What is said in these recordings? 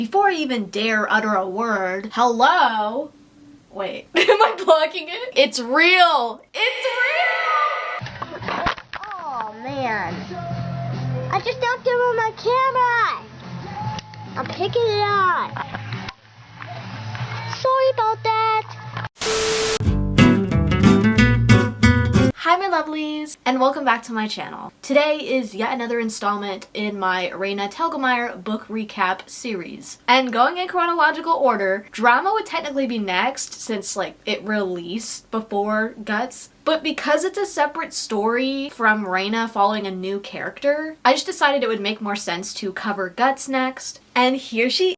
Before I even dare utter a word, hello? Wait, am I blocking it? It's real! It's real! Oh man, I just knocked over my camera. I'm picking it up. Sorry about that. Hi my lovelies, and welcome back to my channel. Today is yet another installment in my Raina Telgemeier book recap series. And going in chronological order, Drama would technically be next since it released before Guts. But because it's a separate story from Raina following a new character, I just decided it would make more sense to cover Guts next. And here she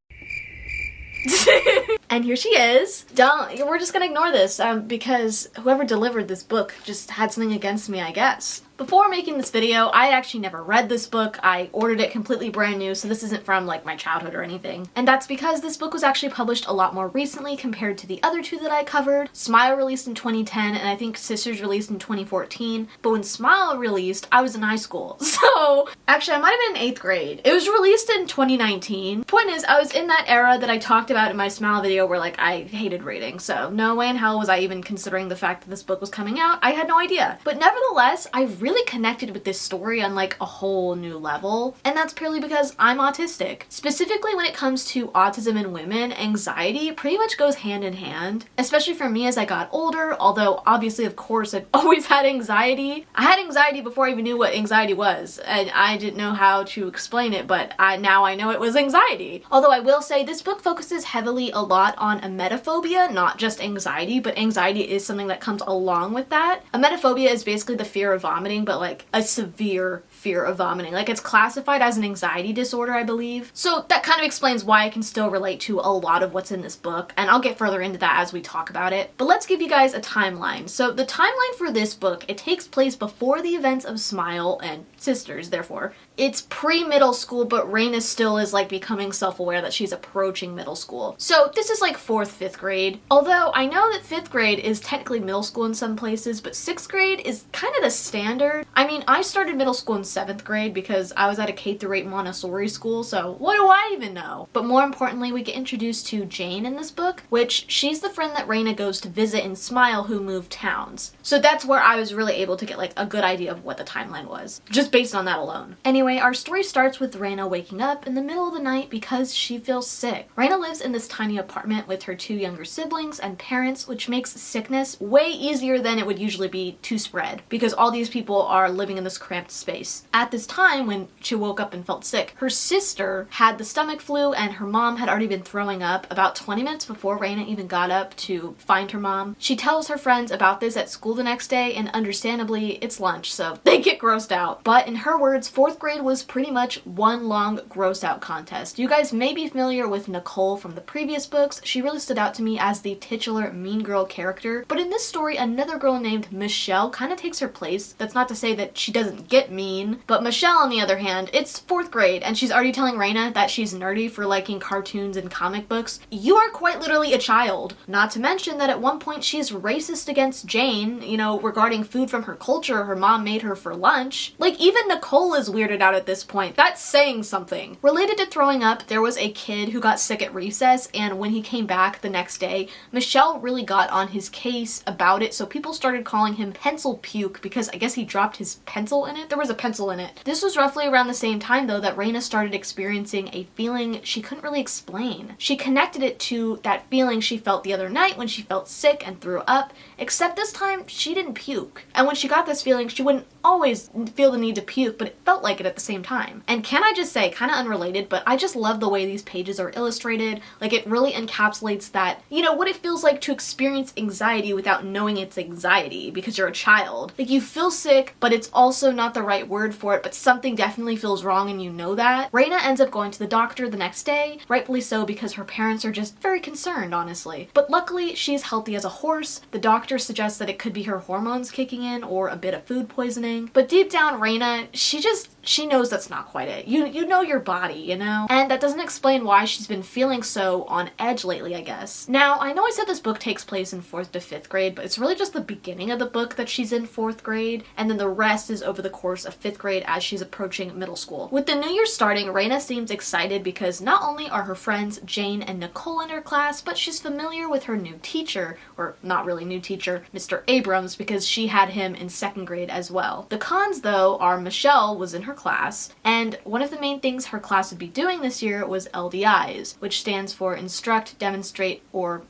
and here she is. We're just gonna ignore this because whoever delivered this book just had something against me, I guess. Before making this video, I had actually never read this book. I ordered it completely brand new, so this isn't from my childhood or anything. And that's because this book was actually published a lot more recently compared to the other two that I covered. Smile released in 2010, and I think Sisters released in 2014. But when Smile released, I was in high school. So, actually I might have been in 8th grade. It was released in 2019. Point is, I was in that era that I talked about in my Smile video where I hated reading. So no way in hell was I even considering the fact that this book was coming out. I had no idea. But nevertheless, I really connected with this story on a whole new level, and that's purely because I'm autistic. Specifically when it comes to autism in women, anxiety pretty much goes hand in hand, especially for me as I got older, although obviously of course I've always had anxiety. I had anxiety before I even knew what anxiety was, and I didn't know how to explain it, but now I know it was anxiety. Although I will say this book focuses heavily a lot on emetophobia, not just anxiety, but anxiety is something that comes along with that. Emetophobia is basically the fear of vomiting, but a severe fear of vomiting. It's classified as an anxiety disorder, I believe. So that kind of explains why I can still relate to a lot of what's in this book, and I'll get further into that as we talk about it. But let's give you guys a timeline. So the timeline for this book, it takes place before the events of Smile and Sisters, therefore. It's pre-middle school, but Raina still is becoming self-aware that she's approaching middle school. So this is 4th, 5th grade. Although I know that 5th grade is technically middle school in some places, but 6th grade is kind of the standard. I mean, I started middle school in 7th grade because I was at a K-8 Montessori school, so what do I even know? But more importantly, we get introduced to Jane in this book, which she's the friend that Raina goes to visit in Smile who moved towns. So that's where I was really able to get a good idea of what the timeline was, just based on that alone. Anyway, our story starts with Raina waking up in the middle of the night because she feels sick. Raina lives in this tiny apartment with her 2 younger siblings and parents, which makes sickness way easier than it would usually be to spread, because all these people are living in this cramped space. At this time, when she woke up and felt sick, her sister had the stomach flu and her mom had already been throwing up about 20 minutes before Raina even got up to find her mom. She tells her friends about this at school the next day, and understandably, it's lunch, so they get grossed out. But in her words, 4th grade was pretty much one long gross out contest. You guys may be familiar with Nicole from the previous books. She really stood out to me as the titular mean girl character, but in this story, another girl named Michelle kind of takes her place. That's not to say that she doesn't get mean, but Michelle, on the other hand, it's 4th grade and she's already telling Raina that she's nerdy for liking cartoons and comic books. You are quite literally a child. Not to mention that at one point she's racist against Jane, regarding food from her culture her mom made her for lunch. Even Nicole is weirded out at this point. That's saying something. Related to throwing up, there was a kid who got sick at recess, and when he came back the next day, Michelle really got on his case about it, so people started calling him Pencil Puke because I guess he dropped his pencil in it. There was a pencil in it. This was roughly around the same time though that Raina started experiencing a feeling she couldn't really explain. She connected it to that feeling she felt the other night when she felt sick and threw up, except this time she didn't puke. And when she got this feeling, she wouldn't always feel the need to puke, but it felt like it at the same time. And can I just say, kind of unrelated, but I just love the way these pages are illustrated. It really encapsulates that, what it feels like to experience anxiety without knowing it's anxiety because you're a child. You feel sick, but it's also not the right word for it, but something definitely feels wrong and you know that. Raina ends up going to the doctor the next day, rightfully so because her parents are just very concerned, honestly. But luckily, she's healthy as a horse. The doctor suggests that it could be her hormones kicking in or a bit of food poisoning. But deep down, Raina, she just she knows that's not quite it. You know your body, you know? And that doesn't explain why she's been feeling so on edge lately, I guess. Now, I know I said this book takes place in 4th to 5th grade, but it's really just the beginning of the book that she's in 4th grade, and then the rest is over the course of 5th grade as she's approaching middle school. With the new year starting, Raina seems excited because not only are her friends Jane and Nicole in her class, but she's familiar with her new teacher, or not really new teacher, Mr. Abrams, because she had him in 2nd grade as well. The cons, though, are Michelle was in her class, and one of the main things her class would be doing this year was LDIs, which stands for Instruct, Demonstrate, or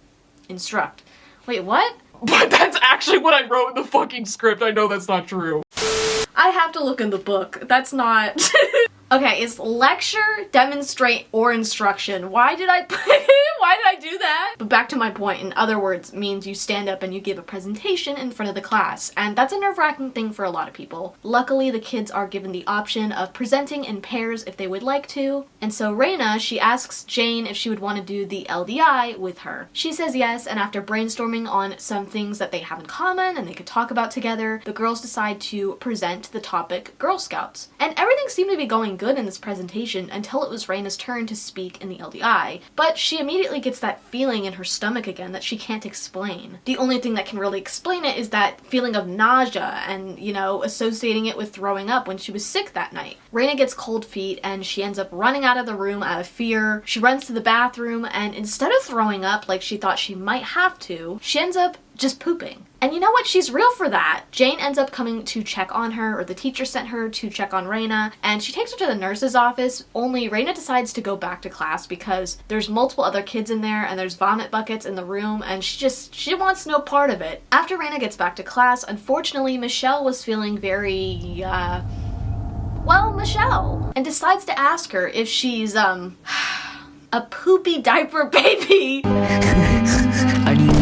Instruct. Wait, what? But that's actually what I wrote in the fucking script. I know that's not true. I have to look in the book. That's not... Okay, it's lecture, demonstrate, or instruction. Why did I do that? But back to my point, in other words, means you stand up and you give a presentation in front of the class, and that's a nerve-wracking thing for a lot of people. Luckily, the kids are given the option of presenting in pairs if they would like to, and so Raina, she asks Jane if she would want to do the LDI with her. She says yes, and after brainstorming on some things that they have in common and they could talk about together, the girls decide to present the topic Girl Scouts. And everything seemed to be going good in this presentation until it was Raina's turn to speak in the LDI, but she immediately gets that feeling in her stomach again that she can't explain. The only thing that can really explain it is that feeling of nausea and, you know, associating it with throwing up when she was sick that night. Raina gets cold feet and she ends up running out of the room out of fear. She runs to the bathroom and instead of throwing up like she thought she might have to, she ends up just pooping. And you know what? She's real for that. Jane ends up coming to check on her, or the teacher sent her to check on Raina, and she takes her to the nurse's office, only Raina decides to go back to class because there's multiple other kids in there and there's vomit buckets in the room, and she wants no part of it. After Raina gets back to class, unfortunately, Michelle was feeling very, well, Michelle, and decides to ask her if she's, a poopy diaper baby. Are you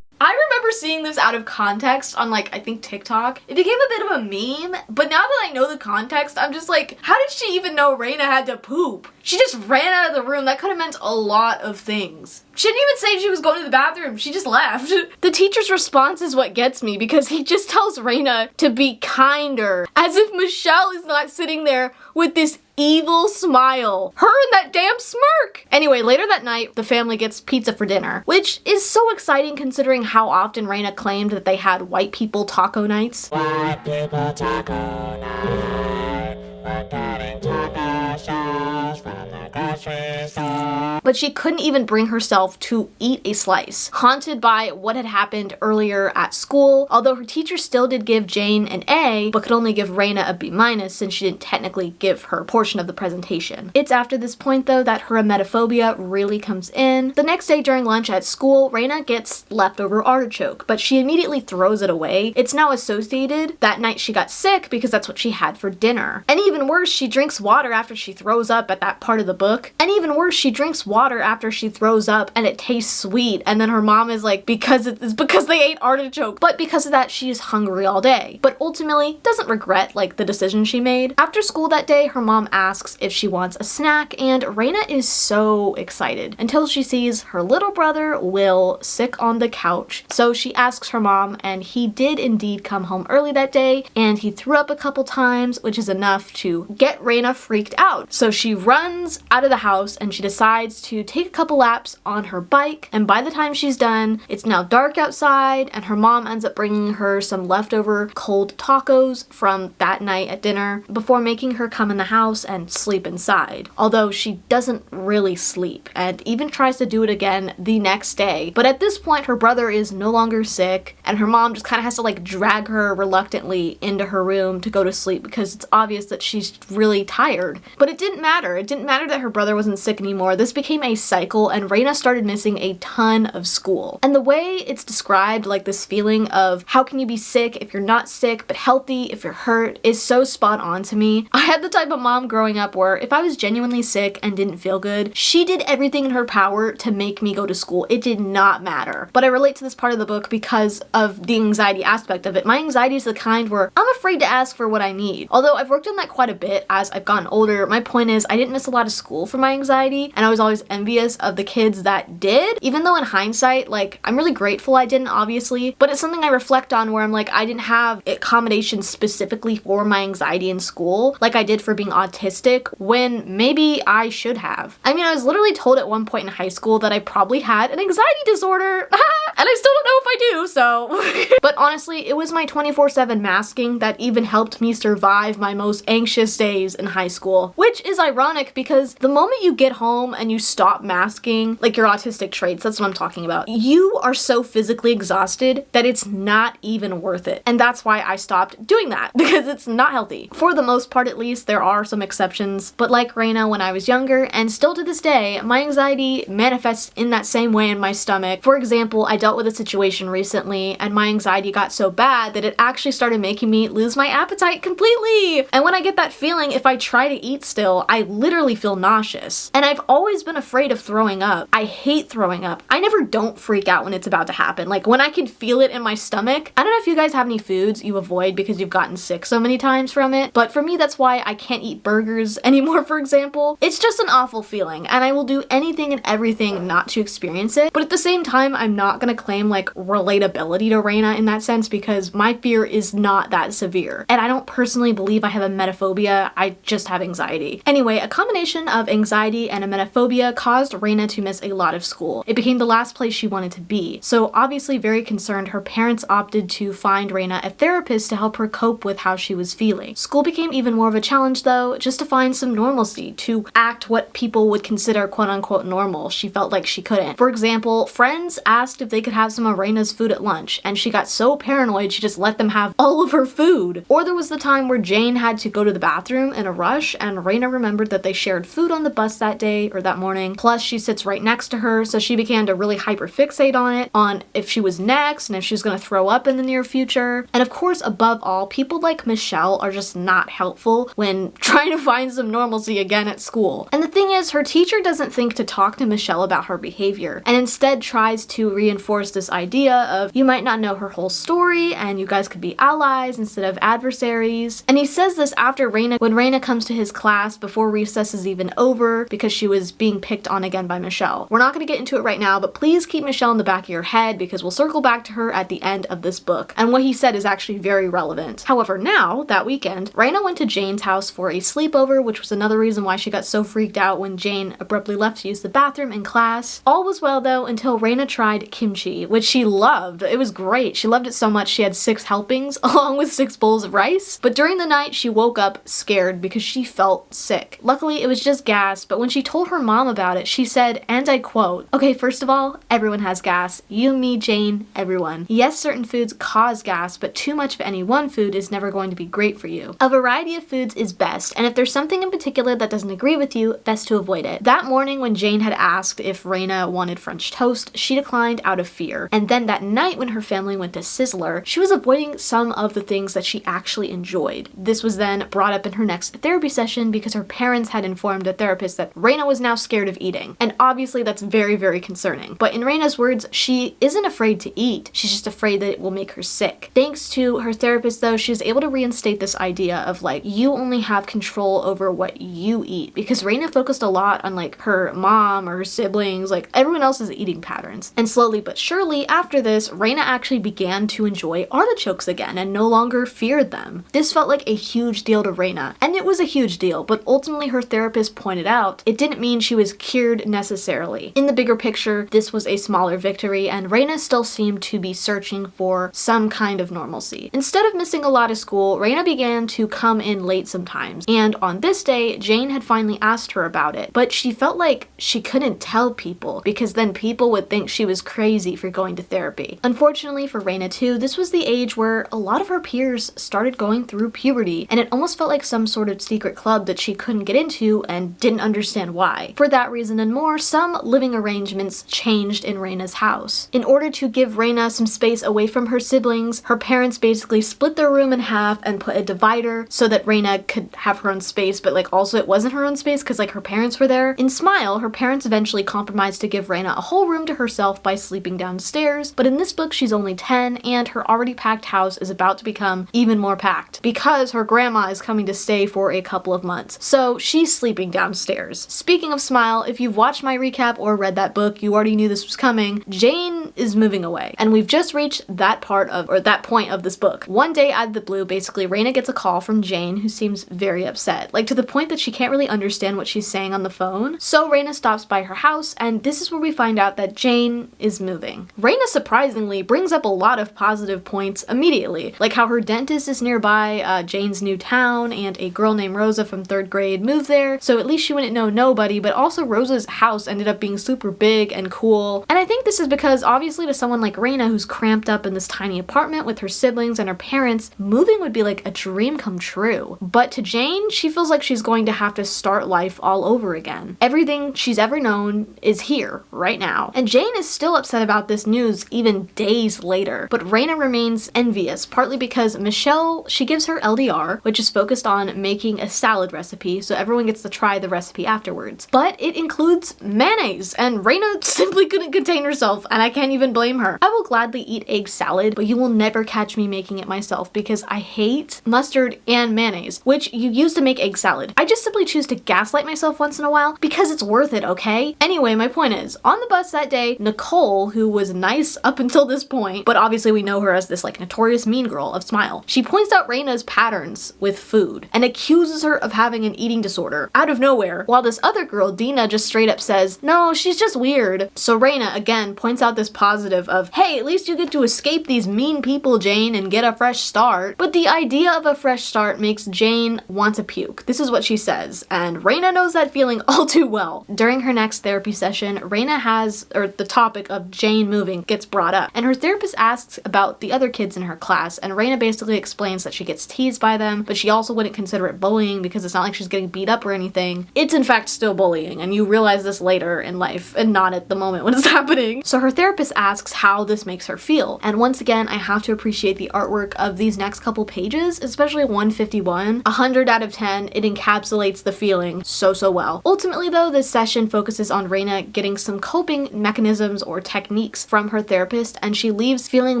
I remember seeing this out of context on, like, I think TikTok. It became a bit of a meme, but now that I know the context, I'm just like, how did she even know Raina had to poop? She just ran out of the room. That could have meant a lot of things. She didn't even say she was going to the bathroom. She just left. The teacher's response is what gets me because he just tells Raina to be kinder, as if Michelle is not sitting there with this evil smile. Her and that damn smirk! Anyway, later that night, the family gets pizza for dinner, which is so exciting considering how often Raina claimed that they had white people taco nights. white people taco night? We're getting taco shells from the grocery store. But she couldn't even bring herself to eat a slice, haunted by what had happened earlier at school, although her teacher still did give Jane an A, but could only give Raina a B- since she didn't technically give her a portion of the presentation. It's after this point, though, that her emetophobia really comes in. The next day during lunch at school, Raina gets leftover artichoke, but she immediately throws it away. It's now associated that night she got sick because that's what she had for dinner. And even worse, she drinks water after she throws up at that part of the book. And even worse, she drinks water after she throws up and it tastes sweet, and then her mom is like, because it's because they ate artichoke. But because of that, she is hungry all day, but ultimately doesn't regret like the decision she made. After school that day, her mom asks if she wants a snack, and Raina is so excited until she sees her little brother Will sick on the couch. So she asks her mom, and he did indeed come home early that day, and he threw up a couple times, which is enough to get Raina freaked out. So she runs out of the house and she decides to take a couple laps on her bike, and by the time she's done, it's now dark outside, and her mom ends up bringing her some leftover cold tacos from that night at dinner before making her come in the house and sleep inside. Although she doesn't really sleep and even tries to do it again the next day. But at this point, her brother is no longer sick, and her mom just kind of has to like drag her reluctantly into her room to go to sleep because it's obvious that she's really tired. But it didn't matter. It didn't matter that her brother wasn't sick anymore. This became a cycle, and Raina started missing a ton of school. And the way it's described, like this feeling of how can you be sick if you're not sick, but healthy if you're hurt, is so spot on to me. I had the type of mom growing up where if I was genuinely sick and didn't feel good, she did everything in her power to make me go to school. It did not matter. But I relate to this part of the book because of the anxiety aspect of it. My anxiety is the kind where I'm afraid to ask for what I need. Although I've worked on that quite a bit as I've gotten older, my point is I didn't miss a lot of school for my anxiety, and I was always was envious of the kids that did, even though in hindsight, like, I'm really grateful I didn't, obviously, but it's something I reflect on where I'm like, I didn't have accommodations specifically for my anxiety in school like I did for being autistic, when maybe I should have. I mean, I was literally told at one point in high school that I probably had an anxiety disorder, and I still don't know if I do, so. But honestly, it was my 24/7 masking that even helped me survive my most anxious days in high school, which is ironic because the moment you get home and you stop masking, like your autistic traits, that's what I'm talking about, you are so physically exhausted that it's not even worth it. And that's why I stopped doing that, because it's not healthy. For the most part, at least, there are some exceptions, but like Raina when I was younger, and still to this day, my anxiety manifests in that same way in my stomach. For example, I dealt with a situation recently, and my anxiety got so bad that it actually started making me lose my appetite completely. And when I get that feeling, if I try to eat still, I literally feel nauseous. And I've always been afraid of throwing up. I hate throwing up. I never don't freak out when it's about to happen. Like when I can feel it in my stomach. I don't know if you guys have any foods you avoid because you've gotten sick so many times from it, but for me, that's why I can't eat burgers anymore, for example. It's just an awful feeling, and I will do anything and everything not to experience it. But at the same time, I'm not gonna claim like relatability to Raina in that sense because my fear is not that severe. And I don't personally believe I have a emetophobia, I just have anxiety. Anyway, a combination of anxiety and emetophobia caused Raina to miss a lot of school. It became the last place she wanted to be. So obviously very concerned, her parents opted to find Raina a therapist to help her cope with how she was feeling. School became even more of a challenge though, just to find some normalcy, to act what people would consider quote unquote normal. She felt like she couldn't. For example, friends asked if they could have some of Raina's food at lunch, and she got so paranoid she just let them have all of her food. Or there was the time where Jane had to go to the bathroom in a rush, and Raina remembered that they shared food on the bus that day or that morning. Plus, she sits right next to her, so she began to really hyperfixate on it, on if she was next and if she was gonna throw up in the near future. And of course, above all, people like Michelle are just not helpful when trying to find some normalcy again at school. And the thing is, her teacher doesn't think to talk to Michelle about her behavior, and instead tries to reinforce this idea of you might not know her whole story and you guys could be allies instead of adversaries. And he says this after when Raina comes to his class before recess is even over because she was being picked on again by Michelle. We're not going to get into it right now, but please keep Michelle in the back of your head because we'll circle back to her at the end of this book. And what he said is actually very relevant. However, now, that weekend, Raina went to Jane's house for a sleepover, which was another reason why she got so freaked out when Jane abruptly left to use the bathroom in class. All was well though until Raina tried kimchi, which she loved. It was great. She loved it so much she had 6 helpings along with 6 bowls of rice. But during the night, she woke up scared because she felt sick. Luckily, it was just gas, but when she told her mom about it, she said, and I quote, "Okay, first of all, everyone has gas. You, me, Jane, everyone. Yes, certain foods cause gas, but too much of any one food is never going to be great for you. A variety of foods is best, and if there's something in particular that doesn't agree with you, best to avoid it." That morning when Jane had asked if Raina wanted French toast, she declined out of fear. And then that night when her family went to Sizzler, she was avoiding some of the things that she actually enjoyed. This was then brought up in her next therapy session because her parents had informed the therapist that Raina was now scared of eating. And obviously that's very, very concerning. But in Raina's words, she isn't afraid to eat. She's just afraid that it will make her sick. Thanks to her therapist though, she's able to reinstate this idea of like, you only have control over what you eat, because Raina focused a lot on like her mom or her siblings, like everyone else's eating patterns. And slowly but surely after this, Raina actually began to enjoy artichokes again and no longer feared them. This felt like a huge deal to Raina, and it was a huge deal, but ultimately her therapist pointed out it didn't mean she was cured necessarily. In the bigger picture, this was a smaller victory, and Raina still seemed to be searching for some kind of normalcy. Instead of missing a lot of school, Raina began to come in late sometimes, and on this day, Jane had finally asked her about it, but she felt like she couldn't tell people because then people would think she was crazy for going to therapy. Unfortunately for Raina too, this was the age where a lot of her peers started going through puberty, and it almost felt like some sort of secret club that she couldn't get into and didn't understand why. For that reason and more, some living arrangements changed in Raina's house. In order to give Raina some space away from her siblings, her parents basically split their room in half and put a divider so that Raina could have her own space, but like also it wasn't her own space because like her parents were there. In Smile, her parents eventually compromised to give Raina a whole room to herself by sleeping downstairs, but in this book she's only 10 and her already packed house is about to become even more packed because her grandma is coming to stay for a couple of months. So she's sleeping downstairs. Speaking of Smile, Meanwhile, if you've watched my recap or read that book, you already knew this was coming. Jane is moving away, and we've just reached that point of this book. One day out of the blue, basically, Raina gets a call from Jane, who seems very upset, like to the point that she can't really understand what she's saying on the phone. So Raina stops by her house, and this is where we find out that Jane is moving. Raina surprisingly brings up a lot of positive points immediately, like how her dentist is nearby, Jane's new town, and a girl named Rosa from 3rd grade moved there, so at least she wouldn't know nobody, but also Rosa's house ended up being super big and cool. And I think this is because obviously to someone like Raina, who's cramped up in this tiny apartment with her siblings and her parents, moving would be like a dream come true. But to Jane, she feels like she's going to have to start life all over again. Everything she's ever known is here, right now. And Jane is still upset about this news even days later, but Raina remains envious, partly because Michelle, she gives her LDR, which is focused on making a salad recipe, so everyone gets to try the recipe afterwards. But it includes mayonnaise, and Raina simply couldn't contain herself, and I can't even blame her. I will gladly eat egg salad, but you will never catch me making it myself because I hate mustard and mayonnaise, which you use to make egg salad. I just simply choose to gaslight myself once in a while because it's worth it, okay? Anyway, my point is, on the bus that day, Nicole, who was nice up until this point, but obviously we know her as this like notorious mean girl of Smile, she points out Raina's patterns with food and accuses her of having an eating disorder out of nowhere, while this other girl, Dina, just straight up says, no, she's just weird. So Raina again points out this positive of, hey, at least you get to escape these mean people, Jane, and get a fresh start. But the idea of a fresh start makes Jane want to puke. This is what she says, and Raina knows that feeling all too well. During her next therapy session, the topic of Jane moving gets brought up, and her therapist asks about the other kids in her class, and Raina basically explains that she gets teased by them, but she also wouldn't consider it bullying because it's not like she's getting beat up or anything. It's in fact still bullying, and you realize this later in life and not at the moment when it's happening. So her therapist asks how this makes her feel, and once again I have to appreciate the artwork of these next couple pages, especially 151. 100 out of 10, it encapsulates the feeling so well. Ultimately though, this session focuses on Raina getting some coping mechanisms or techniques from her therapist, and she leaves feeling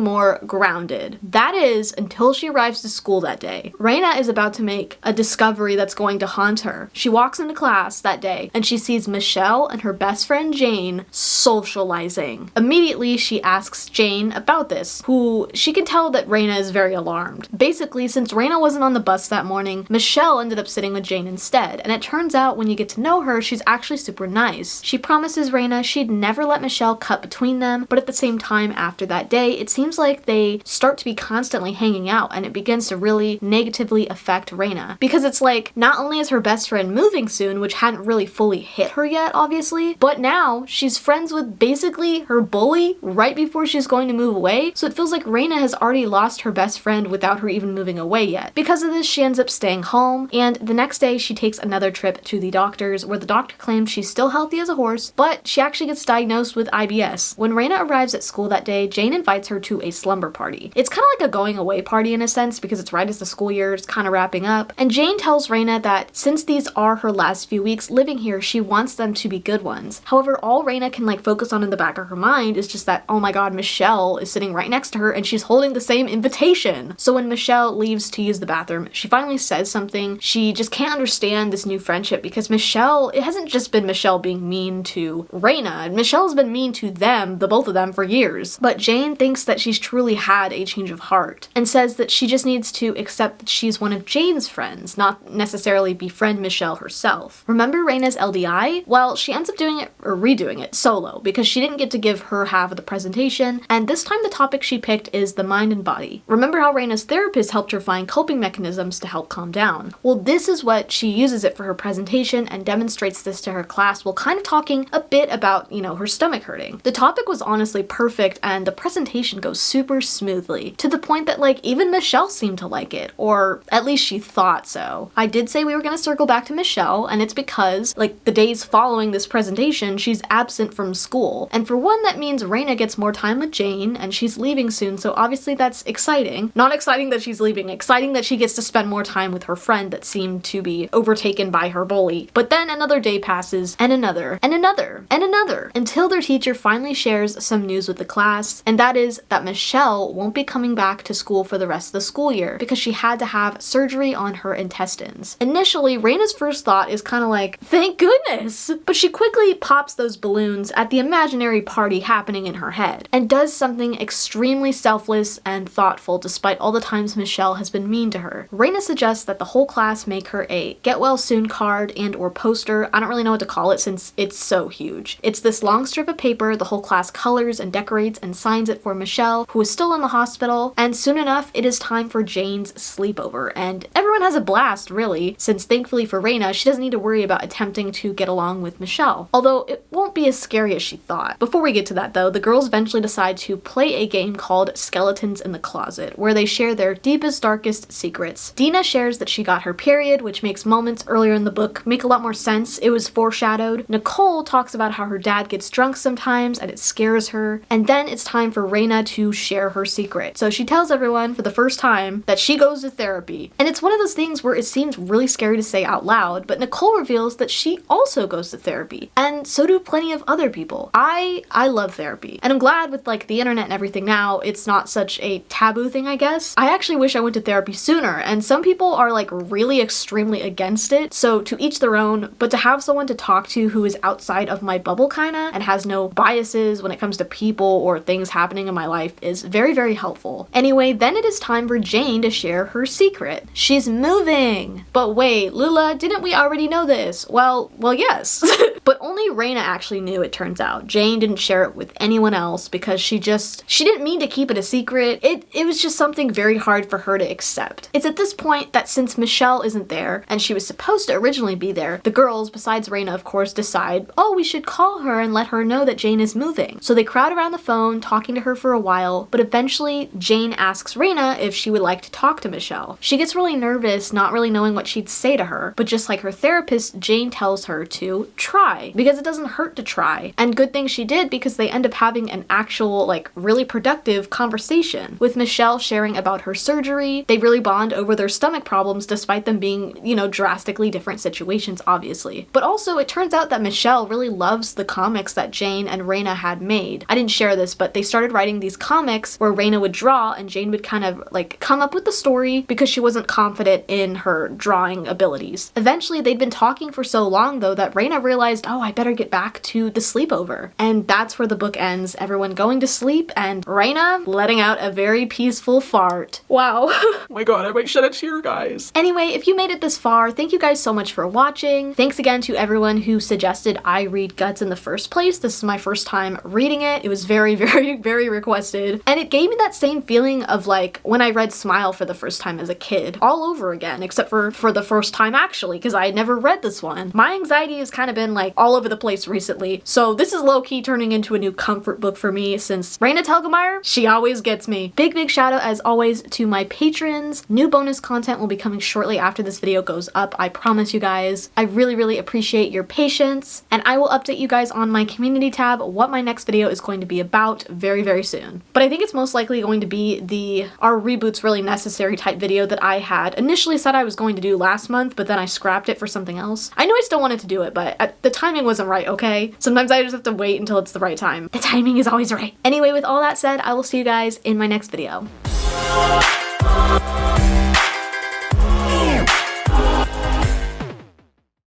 more grounded. That is, until she arrives to school that day. Raina is about to make a discovery that's going to haunt her. She walks into class that day and she sees Michelle and her best friend Jane socializing. Immediately she asks Jane about this, who she can tell that Raina is very alarmed. Basically, since Raina wasn't on the bus that morning, Michelle ended up sitting with Jane instead, and it turns out when you get to know her, she's actually super nice. She promises Raina she'd never let Michelle cut between them, but at the same time after that day, it seems like they start to be constantly hanging out, and it begins to really negatively affect Raina. Because it's like, not only is her best friend moving soon, which hadn't really fully hit her yet, obviously, but now she's friends with basically her bully right before she's going to move away, so it feels like Raina has already lost her best friend without her even moving away yet. Because of this, she ends up staying home, and the next day she takes another trip to the doctor's where the doctor claims she's still healthy as a horse, but she actually gets diagnosed with IBS. When Raina arrives at school that day, Jane invites her to a slumber party. It's kind of like a going away party in a sense because it's right as the school year is kind of wrapping up, and Jane tells Raina that since these are her last few weeks living here, she wants them to be good ones. However, all Raina can like focus on in the back of her mind is just that, oh my god, Michelle is sitting right next to her and she's holding the same invitation. So when Michelle leaves to use the bathroom, she finally says something. She just can't understand this new friendship because Michelle, it hasn't just been Michelle being mean to Raina. Michelle's been mean to them, the both of them, for years. But Jane thinks that she's truly had a change of heart and says that she just needs to accept that she's one of Jane's friends, not necessarily befriend Michelle herself. Remember Raina's LDI? Well, she ends up doing it or redoing it solo because she didn't get to give her half of the presentation, and this time the topic she picked is the mind and body. Remember how Raina's therapist helped her find coping mechanisms to help calm down? Well, this is what she uses it for her presentation and demonstrates this to her class while kind of talking a bit about, her stomach hurting. The topic was honestly perfect and the presentation goes super smoothly to the point that like even Michelle seemed to like it, or at least she thought so. I did say we were going to circle back to Michelle, and it's because like the days following this presentation, she's absent from school. And for one, that means Raina gets more time with Jane and she's leaving soon, so obviously that's exciting. Not exciting that she's leaving, exciting that she gets to spend more time with her friend that seemed to be overtaken by her bully. But then another day passes, and another, and another, and another, until their teacher finally shares some news with the class, and that is that Michelle won't be coming back to school for the rest of the school year because she had to have surgery on her intestines. Initially, Raina's first thought is kind of like, thank goodness! this? But she quickly pops those balloons at the imaginary party happening in her head, and does something extremely selfless and thoughtful despite all the times Michelle has been mean to her. Raina suggests that the whole class make her a get well soon card and or poster. I don't really know what to call it since it's so huge. It's this long strip of paper the whole class colors and decorates and signs it for Michelle, who is still in the hospital, and soon enough it is time for Jane's sleepover, and everyone has a blast really, since thankfully for Raina, she doesn't need to worry about attempting to get along with Michelle, although it won't be as scary as she thought. Before we get to that though, the girls eventually decide to play a game called Skeletons in the Closet, where they share their deepest, darkest secrets. Dina shares that she got her period, which makes moments earlier in the book make a lot more sense. It was foreshadowed. Nicole talks about how her dad gets drunk sometimes and it scares her. And then it's time for Raina to share her secret. So she tells everyone for the first time that she goes to therapy. And it's one of those things where it seems really scary to say out loud, but Nicole reveals that she also goes to therapy. And so do plenty of other people. I love therapy. And I'm glad with like the internet and everything now, it's not such a taboo thing, I guess. I actually wish I went to therapy sooner, and some people are like really extremely against it. So to each their own, but to have someone to talk to who is outside of my bubble kinda and has no biases when it comes to people or things happening in my life is very, very helpful. Anyway, then it is time for Jane to share her secret. She's moving! But wait, Lula, didn't we already know this? Well, yes. But only Raina actually knew, it turns out. Jane didn't share it with anyone else because she didn't mean to keep it a secret. It was just something very hard for her to accept. It's at this point that since Michelle isn't there, and she was supposed to originally be there, the girls, besides Raina of course, decide, oh, we should call her and let her know that Jane is moving. So they crowd around the phone, talking to her for a while, but eventually Jane asks Raina if she would like to talk to Michelle. She gets really nervous, not really knowing what she'd say to her, but just like her therapist, Jane tells her to try, because it doesn't hurt to try. And good thing she did, because they end up having an actual, like, really productive conversation, with Michelle sharing about her surgery. They really bond over their stomach problems despite them being, you know, drastically different situations, obviously. But also, it turns out that Michelle really loves the comics that Jane and Raina had made. I didn't share this, but they started writing these comics where Raina would draw and Jane would kind of, like, come up with the story because she wasn't confident in her drawing abilities. Eventually, they'd been talking for so long, though, that Raina realized, oh, I better get back to the sleepover. And that's where the book ends, everyone going to sleep and Raina letting out a very peaceful fart. Wow. Oh my god, I might shed a tear, guys. Anyway, if you made it this far, thank you guys so much for watching. Thanks again to everyone who suggested I read Guts in the first place. This is my first time reading it. It was very, very, very requested. And it gave me that same feeling of like when I read Smile for the first time as a kid, all over again, except for the first time actually, because I had never read this one. My anxiety has kind of been like all over the place recently, so this is low-key turning into a new comfort book for me since Raina Telgemeier, she always gets me. Big shout out as always to my patrons. New bonus content will be coming shortly after this video goes up, I promise you guys. I really, really appreciate your patience, and I will update you guys on my community tab what my next video is going to be about very, very soon. But I think it's most likely going to be the Are Reboots Really Necessary type video that I had initially said I was going to do last month, but then I scrapped it for something else. I know I still wanted to do it, but the timing wasn't right, okay? Sometimes I just have to wait until it's the right time. The timing is always right. Anyway, with all that said, I will see you guys in my next video.